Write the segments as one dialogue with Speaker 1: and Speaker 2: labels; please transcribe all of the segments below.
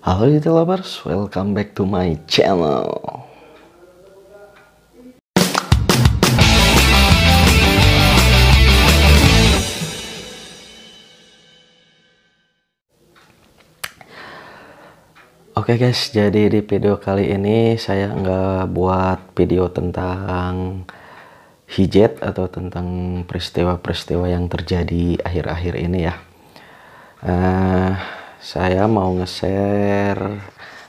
Speaker 1: Halo YouTube lovers, welcome back to my channel. Oke guys, jadi di video kali ini saya nggak buat video tentang hijab atau tentang peristiwa-peristiwa yang terjadi akhir-akhir ini ya. Saya mau nge-share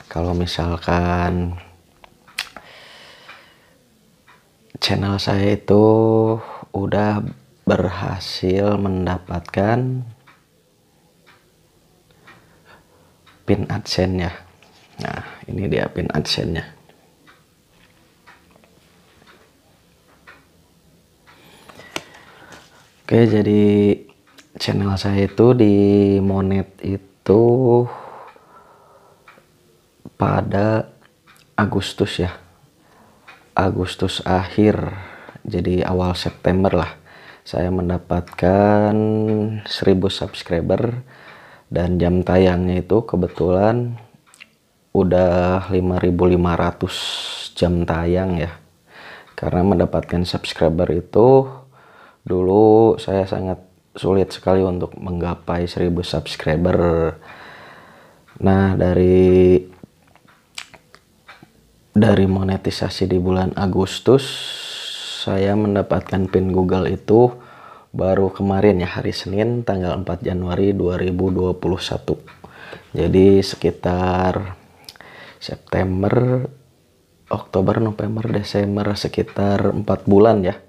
Speaker 1: kalau misalkan channel saya itu udah berhasil mendapatkan pin AdSense ya. Nah, ini dia pin AdSense-nya. Oke, jadi channel saya itu di monet itu pada Agustus ya. Agustus akhir, jadi awal September lah. Saya mendapatkan 1000 subscriber dan jam tayangnya itu kebetulan udah 5.500 jam tayang ya. Karena mendapatkan subscriber itu dulu saya sangat sulit sekali untuk menggapai 1000 subscriber. Nah, dari monetisasi di bulan Agustus saya mendapatkan pin Google itu baru kemarin ya, hari Senin tanggal 4 Januari 2021. Jadi sekitar September, Oktober, November, Desember, sekitar 4 bulan ya.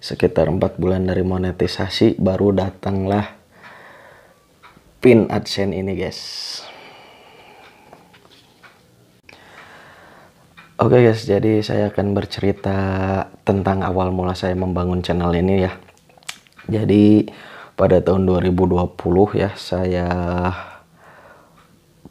Speaker 1: Sekitar 4 bulan dari monetisasi baru datanglah pin AdSense ini guys. Oke guys, jadi saya akan bercerita tentang awal mula saya membangun channel ini ya. Jadi pada tahun 2020 ya, saya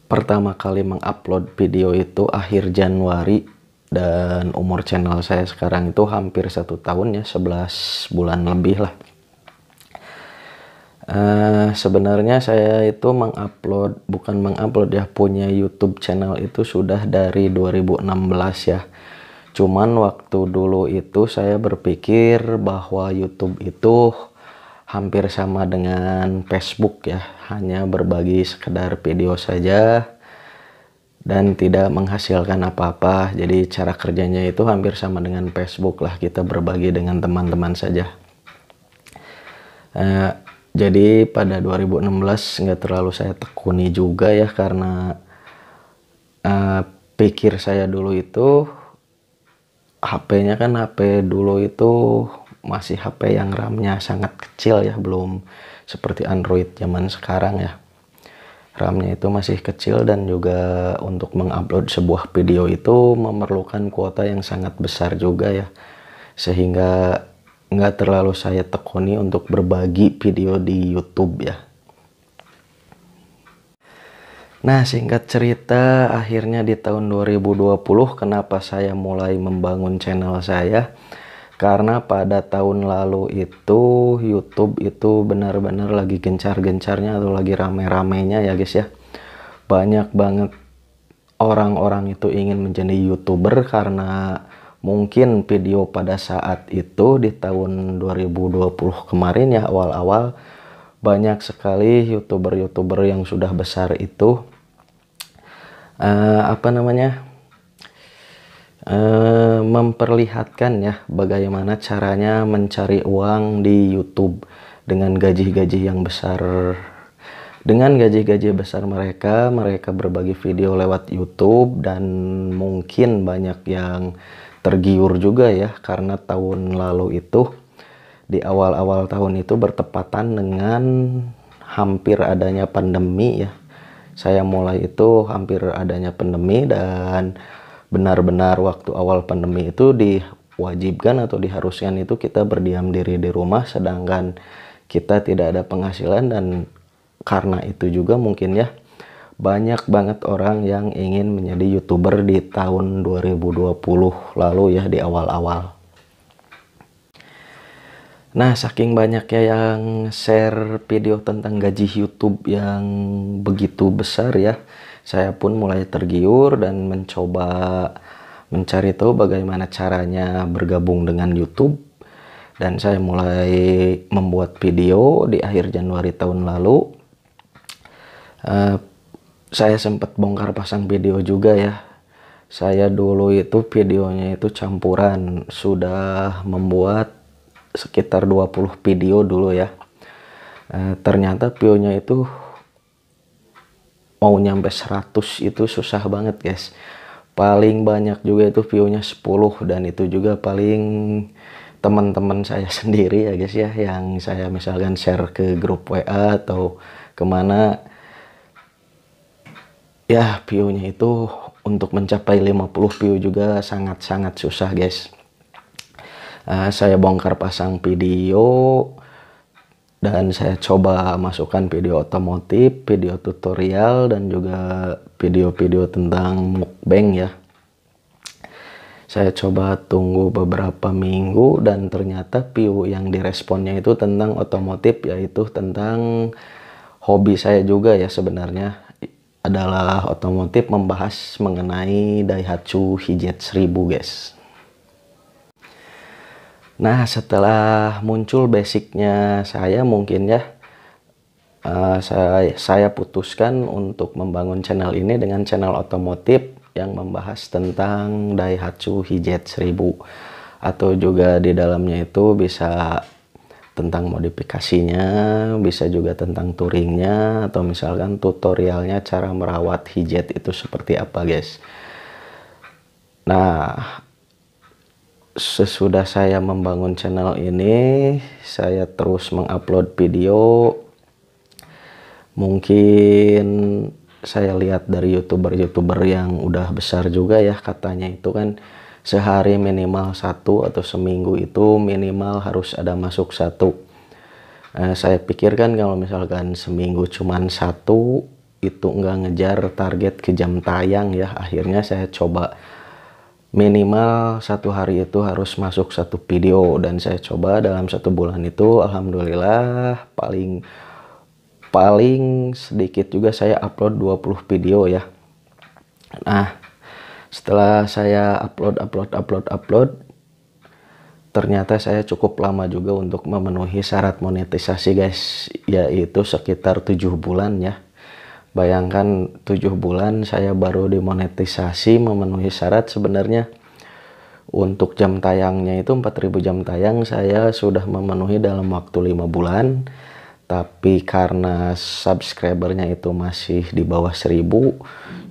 Speaker 1: pertama kali mengupload video itu akhir Januari, dan umur channel saya sekarang itu hampir 1 tahun ya, 11 bulan lebih lah. Sebenarnya saya itu bukan mengupload ya, punya YouTube channel itu sudah dari 2016 ya. Cuman waktu dulu itu saya berpikir bahwa YouTube itu hampir sama dengan Facebook ya, hanya berbagi sekedar video saja dan tidak menghasilkan apa-apa. Jadi cara kerjanya itu hampir sama dengan Facebook lah, kita berbagi dengan teman-teman saja. Jadi pada 2016 nggak terlalu saya tekuni juga ya, karena pikir saya dulu itu HP-nya kan, HP dulu itu masih HP yang RAM-nya sangat kecil ya, belum seperti Android zaman sekarang ya. RAM-nya itu masih kecil, dan juga untuk mengupload sebuah video itu memerlukan kuota yang sangat besar juga ya, sehingga nggak terlalu saya tekuni untuk berbagi video di YouTube ya. Nah, singkat cerita, akhirnya di tahun 2020 kenapa saya mulai membangun channel saya, karena pada tahun lalu itu YouTube itu benar-benar lagi gencar-gencarnya atau lagi rame-ramenya ya guys ya. Banyak banget orang-orang itu ingin menjadi YouTuber, karena mungkin video pada saat itu di tahun 2020 kemarin ya, awal-awal banyak sekali YouTuber-YouTuber yang sudah besar itu memperlihatkan ya bagaimana caranya mencari uang di YouTube dengan gaji-gaji yang besar. Dengan gaji-gaji besar mereka berbagi video lewat YouTube, dan mungkin banyak yang tergiur juga ya, karena tahun lalu itu di awal-awal tahun itu bertepatan dengan hampir adanya pandemi ya. Saya mulai itu hampir adanya pandemi, dan benar-benar waktu awal pandemi itu diwajibkan atau diharuskan itu kita berdiam diri di rumah, sedangkan kita tidak ada penghasilan. Dan karena itu juga mungkin ya, banyak banget orang yang ingin menjadi YouTuber di tahun 2020 lalu ya, di awal-awal. Nah, saking banyaknya yang share video tentang gaji YouTube yang begitu besar ya, saya pun mulai tergiur dan mencoba mencari tahu bagaimana caranya bergabung dengan YouTube. Dan saya mulai membuat video di akhir Januari tahun lalu. Saya sempat bongkar pasang video juga ya. Saya dulu itu videonya itu campuran, sudah membuat sekitar 20 video dulu ya. Ternyata view-nya itu mau nyampe 100 itu susah banget guys. Paling banyak juga itu view-nya 10, dan itu juga paling teman-teman saya sendiri ya guys ya, yang saya misalkan share ke grup WA atau kemana ya, view-nya itu untuk mencapai 50 view juga sangat-sangat susah guys. Saya bongkar pasang video dan saya coba masukkan video otomotif, video tutorial, dan juga video-video tentang mukbang ya. Saya coba tunggu beberapa minggu dan ternyata view yang diresponnya itu tentang otomotif, yaitu tentang hobi saya juga ya, sebenarnya adalah otomotif, membahas mengenai Daihatsu HZ1000 guys. Nah, setelah muncul basicnya saya mungkin ya, saya putuskan untuk membangun channel ini dengan channel otomotif yang membahas tentang Daihatsu HZ1000, atau juga di dalamnya itu bisa tentang modifikasinya, bisa juga tentang touringnya, atau misalkan tutorialnya cara merawat HZ itu seperti apa guys. Nah, sesudah saya membangun channel ini, saya terus mengupload video. Mungkin saya lihat dari youtuber-youtuber yang udah besar juga ya, katanya itu kan sehari minimal satu, atau seminggu itu minimal harus ada masuk satu. Saya pikirkan kalau misalkan seminggu cuman satu itu nggak ngejar target ke jam tayang ya. Akhirnya saya coba minimal satu hari itu harus masuk satu video, dan saya coba dalam 1 bulan itu alhamdulillah paling sedikit juga saya upload 20 video ya. Nah, setelah saya upload, ternyata saya cukup lama juga untuk memenuhi syarat monetisasi guys, yaitu sekitar 7 bulan ya. Bayangkan 7 bulan saya baru dimonetisasi memenuhi syarat. Sebenarnya untuk jam tayangnya itu 4000 jam tayang saya sudah memenuhi dalam waktu 5 bulan. Tapi karena subscribernya itu masih di bawah 1000,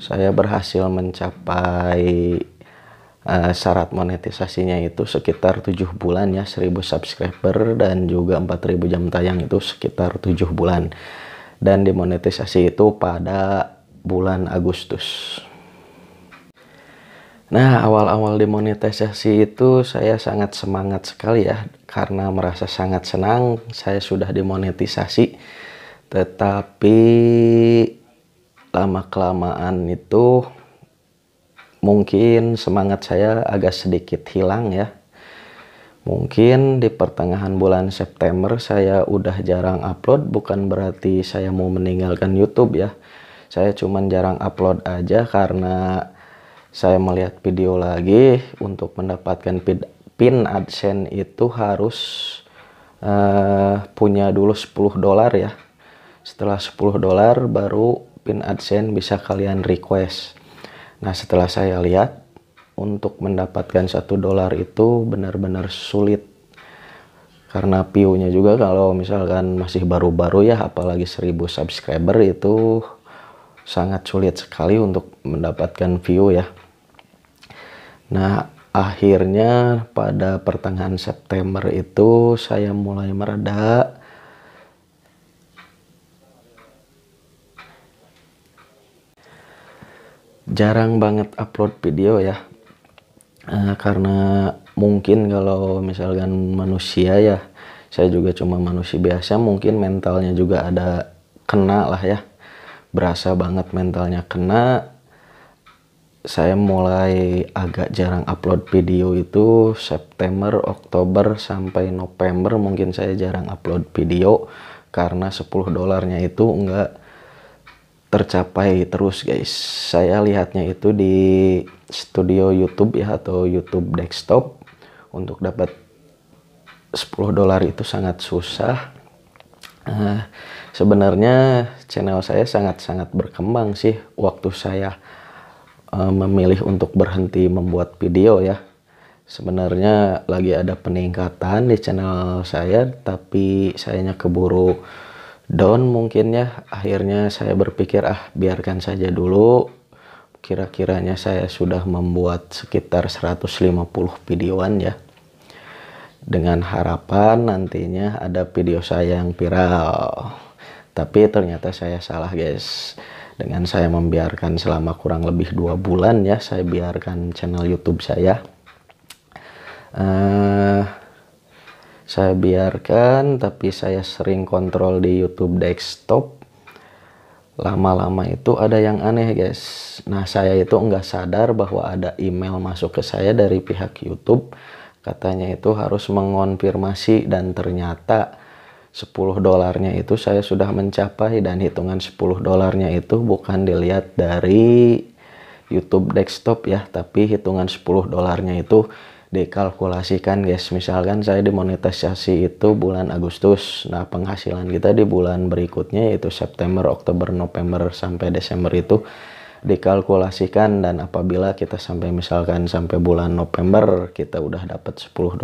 Speaker 1: saya berhasil mencapai syarat monetisasinya itu sekitar 7 bulan ya, 1000 subscriber dan juga 4000 jam tayang itu sekitar 7 bulan. Dan dimonetisasi itu pada bulan Agustus. Nah, awal-awal dimonetisasi itu saya sangat semangat sekali ya, karena merasa sangat senang saya sudah dimonetisasi. Tetapi lama-kelamaan itu mungkin semangat saya agak sedikit hilang ya. Mungkin di pertengahan bulan September saya udah jarang upload, bukan berarti saya mau meninggalkan YouTube ya. Saya cuman jarang upload aja karena saya melihat video lagi untuk mendapatkan pin AdSense itu harus punya dulu $10 ya. Setelah $10 baru pin AdSense bisa kalian request. Nah, setelah saya lihat untuk mendapatkan $1 itu benar-benar sulit, karena view-nya juga kalau misalkan masih baru-baru ya, apalagi 1000 subscriber itu sangat sulit sekali untuk mendapatkan view ya. Nah, akhirnya pada pertengahan September itu saya mulai mereda. Jarang banget upload video ya. Karena mungkin kalau misalkan manusia ya, saya juga cuma manusia biasa, mungkin mentalnya juga ada kena lah ya. Berasa banget mentalnya kena. Saya mulai agak jarang upload video itu September, Oktober, sampai November mungkin saya jarang upload video, karena $10-nya itu tercapai terus guys. Saya lihatnya itu di studio YouTube ya, atau YouTube desktop. Untuk dapat $10 itu sangat susah. Sebenarnya channel saya sangat-sangat berkembang sih waktu saya memilih untuk berhenti membuat video ya. Sebenarnya lagi ada peningkatan di channel saya, tapi sayanya keburu down mungkin ya. Akhirnya saya berpikir biarkan saja dulu. Kira-kiranya saya sudah membuat sekitar 150 videoan ya, dengan harapan nantinya ada video saya yang viral. Tapi ternyata saya salah guys. Dengan saya membiarkan selama kurang lebih 2 bulan ya, saya biarkan channel YouTube saya. Saya biarkan, tapi saya sering kontrol di YouTube desktop. Lama-lama itu ada yang aneh guys. Nah, saya itu enggak sadar bahwa ada email masuk ke saya dari pihak YouTube. Katanya itu harus mengonfirmasi, dan ternyata $10 itu saya sudah mencapai, dan hitungan $10 itu bukan dilihat dari YouTube desktop ya, tapi hitungan $10 itu dikalkulasikan guys. Misalkan saya dimonetisasi itu bulan Agustus, nah penghasilan kita di bulan berikutnya yaitu September, Oktober, November sampai Desember itu dikalkulasikan, dan apabila kita sampai misalkan sampai bulan November kita udah dapat $10,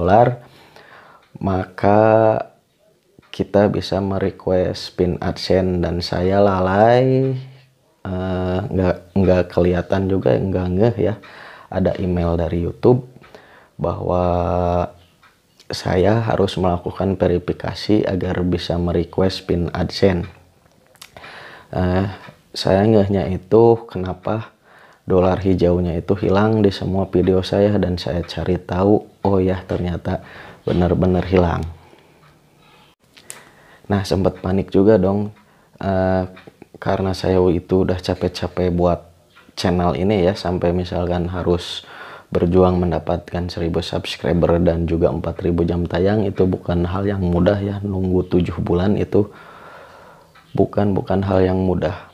Speaker 1: maka kita bisa merequest pin AdSense. Dan saya lalai, nggak kelihatan juga, nggak ngeh ya, ada email dari YouTube bahwa saya harus melakukan verifikasi agar bisa merequest pin AdSense. Saya ngehnya itu kenapa dolar hijaunya itu hilang di semua video saya, dan saya cari tahu, oh ya ternyata benar-benar hilang. Nah, sempat panik juga dong, karena saya itu udah capek-capek buat channel ini ya, sampai misalkan harus berjuang mendapatkan 1000 subscriber dan juga 4000 jam tayang. Itu bukan hal yang mudah ya, nunggu 7 bulan itu bukan hal yang mudah.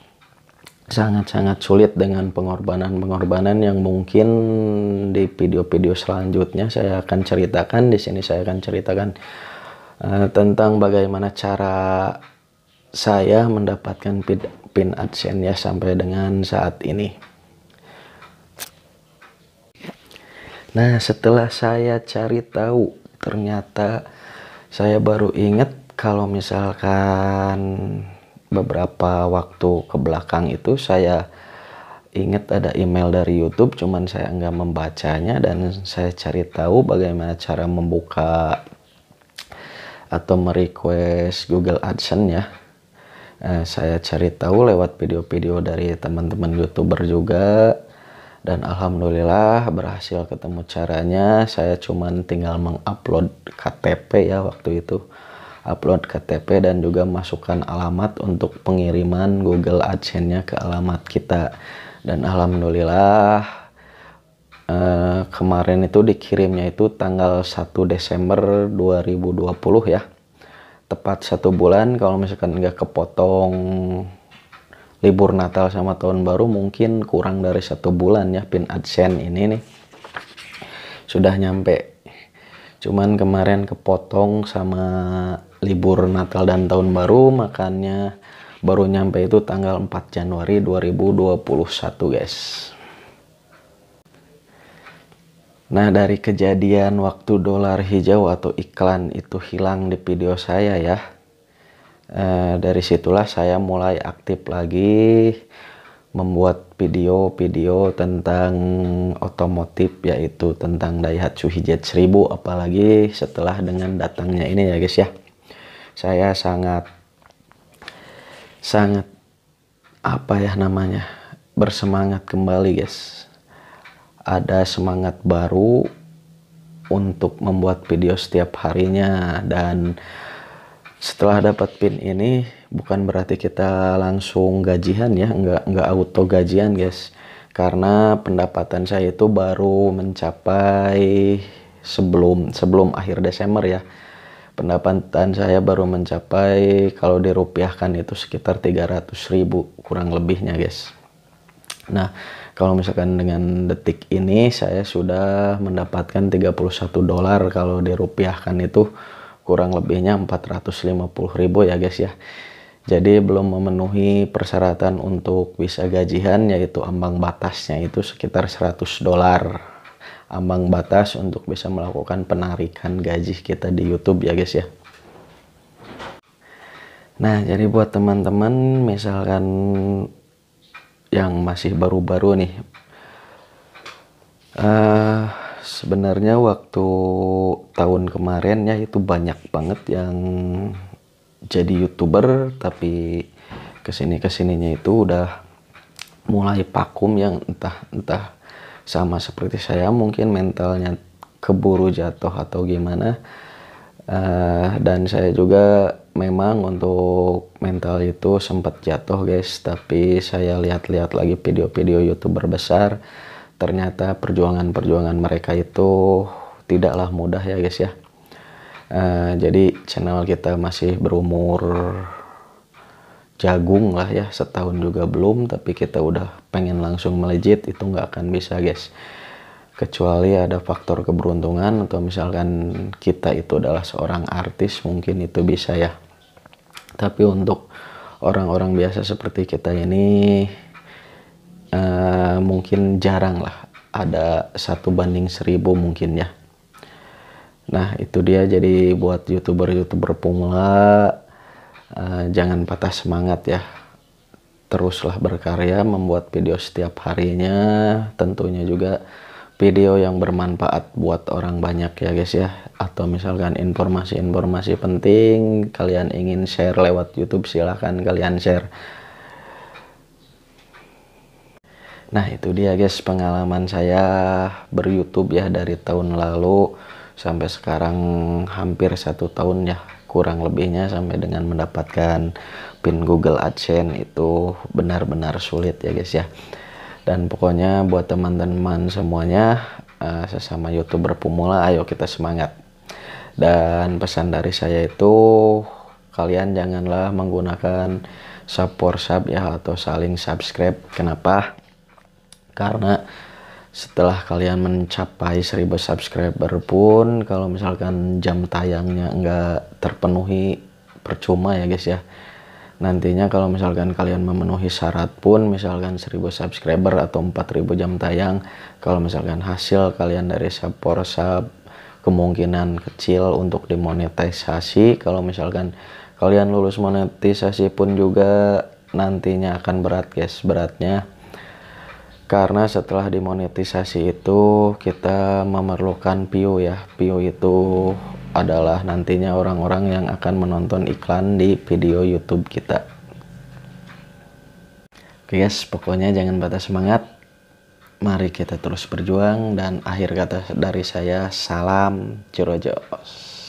Speaker 1: Sangat-sangat sulit, dengan pengorbanan yang mungkin di video-video selanjutnya saya akan ceritakan. Di sini saya akan ceritakan tentang bagaimana cara saya mendapatkan pin AdSense ya sampai dengan saat ini. Nah, setelah saya cari tahu, ternyata saya baru ingat kalau misalkan beberapa waktu ke belakang itu saya ingat ada email dari YouTube, cuman saya nggak membacanya, dan saya cari tahu bagaimana cara membuka atau merequest Google AdSense ya. Saya cari tahu lewat video-video dari teman-teman YouTuber juga, dan alhamdulillah berhasil ketemu caranya. Saya cuman tinggal mengupload KTP ya waktu itu, upload KTP dan juga masukkan alamat untuk pengiriman Google AdSense-nya ke alamat kita. Dan alhamdulillah kemarin itu dikirimnya itu tanggal 1 Desember 2020 ya, tepat 1 bulan. Kalau misalkan nggak kepotong libur Natal sama Tahun Baru, mungkin kurang dari 1 bulan ya pin AdSense ini nih sudah nyampe. Cuman kemarin kepotong sama libur Natal dan Tahun Baru, makanya baru nyampe itu tanggal 4 Januari 2021 guys. Nah, dari kejadian waktu dolar hijau atau iklan itu hilang di video saya ya, dari situlah saya mulai aktif lagi membuat video-video tentang otomotif, yaitu tentang Daihatsu HZ1000. Apalagi setelah dengan datangnya ini ya guys ya, saya sangat apa ya namanya, bersemangat kembali guys. Ada semangat baru untuk membuat video setiap harinya. Dan setelah dapat pin ini bukan berarti kita langsung gajian ya, nggak auto gajian guys, karena pendapatan saya itu baru mencapai sebelum akhir Desember ya, Pendapatan saya baru mencapai kalau dirupiahkan itu sekitar 300.000 kurang lebihnya guys. Nah, kalau misalkan dengan detik ini saya sudah mendapatkan $31, kalau dirupiahkan itu kurang lebihnya 450.000 ya guys ya. Jadi belum memenuhi persyaratan untuk bisa gajian, yaitu ambang batasnya itu sekitar $100. Ambang batas untuk bisa melakukan penarikan gaji kita di YouTube ya guys ya. Nah, jadi buat teman-teman misalkan yang masih baru-baru nih, sebenarnya waktu tahun kemarin ya itu banyak banget yang jadi YouTuber, tapi kesininya itu udah mulai vakum, yang entah sama seperti saya, mungkin mentalnya keburu jatuh atau gimana. Dan saya juga memang untuk mental itu sempat jatuh guys, tapi saya lihat-lihat lagi video-video YouTuber besar, ternyata perjuangan mereka itu tidaklah mudah ya guys ya. Jadi channel kita masih berumur jagung lah ya, setahun juga belum, tapi kita udah pengen langsung melejit, itu nggak akan bisa guys, kecuali ada faktor keberuntungan atau misalkan kita itu adalah seorang artis, mungkin itu bisa ya. Tapi untuk orang-orang biasa seperti kita ini mungkin jarang lah, ada 1/1000 mungkin ya. Nah itu dia, jadi buat youtuber pemula jangan patah semangat ya, teruslah berkarya, membuat video setiap harinya, tentunya juga video yang bermanfaat buat orang banyak ya guys ya. Atau misalkan informasi-informasi penting kalian ingin share lewat YouTube, silahkan kalian share. Nah itu dia guys, pengalaman saya ber-YouTube ya dari tahun lalu sampai sekarang hampir 1 tahun ya kurang lebihnya, sampai dengan mendapatkan pin Google AdSense itu benar-benar sulit ya guys ya. Dan pokoknya buat teman-teman semuanya, sesama YouTuber pemula, ayo kita semangat. Dan pesan dari saya itu, kalian janganlah menggunakan support sub ya, atau saling subscribe. Kenapa? Karena setelah kalian mencapai 1000 subscriber pun, kalau misalkan jam tayangnya enggak terpenuhi, percuma ya guys ya. Nantinya kalau misalkan kalian memenuhi syarat pun, misalkan 1000 subscriber atau 4000 jam tayang, kalau misalkan hasil kalian dari support sub, kemungkinan kecil untuk dimonetisasi. Kalau misalkan kalian lulus monetisasi pun juga nantinya akan berat guys, beratnya. Karena setelah dimonetisasi itu kita memerlukan view ya. View itu adalah nantinya orang-orang yang akan menonton iklan di video YouTube kita. Oke guys, pokoknya jangan patah semangat. Mari kita terus berjuang, dan akhir kata dari saya, salam Cirojos.